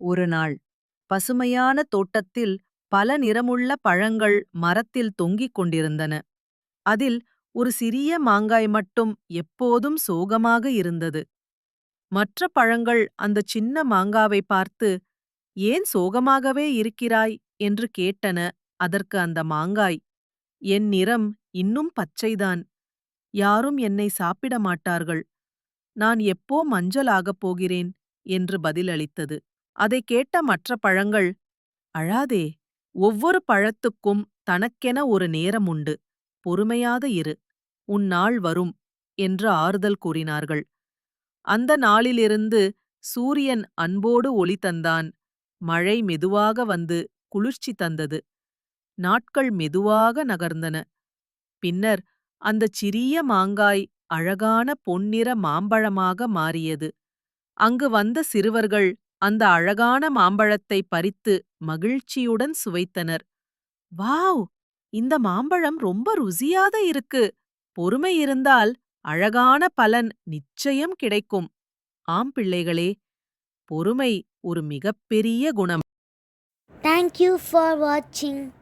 ஒரு நாள் பசுமையான தோட்டத்தில் பல நிறமுள்ள பழங்கள் மரத்தில் தொங்கிக் கொண்டிருந்தன. அதில் ஒரு சிறிய மாங்காய் மட்டும் எப்போதும் சோகமாக இருந்தது. மற்ற பழங்கள் அந்தச் சின்ன மாங்காவை பார்த்து, "ஏன் சோகமாகவே இருக்கிறாய்?" என்று கேட்டன. அதற்கு அந்த மாங்காய், "என் நிறம் இன்னும் பச்சைதான். யாரும் என்னை சாப்பிட மாட்டார்கள். நான் எப்போ மஞ்சள் ஆகப் போகிறேன்?" என்று பதிலளித்தது. அதைக் கேட்ட மற்ற பழங்கள், "அழாதே, ஒவ்வொரு பழத்துக்கும் தனக்கென ஒரு நேரம் உண்டு. பொறுமையாக இரு, உன் நாள் வரும்" என்று ஆறுதல் கூறினார்கள். அந்த நாளிலிருந்து சூரியன் அன்போடு ஒளி தந்தான். மழை மெதுவாக வந்து குளிர்ச்சி தந்தது. நாட்கள் மெதுவாக நகர்ந்தன. பின்னர் அந்தச் சிறிய மாங்காய் அழகான பொன்னிற மாம்பழமாக மாறியது. அங்கு வந்த சிறுவர்கள் அந்த அழகான மாம்பழத்தை பறித்து மகிழ்ச்சியுடன் சுவைத்தனர். "வாவ்! இந்த மாம்பழம் ரொம்ப ருசியாக இருக்கு. பொறுமை இருந்தால் அழகான பலன் நிச்சயம் கிடைக்கும்." ஆம் பிள்ளைகளே, பொறுமை ஒரு மிகப்பெரிய குணம். Thank you for watching.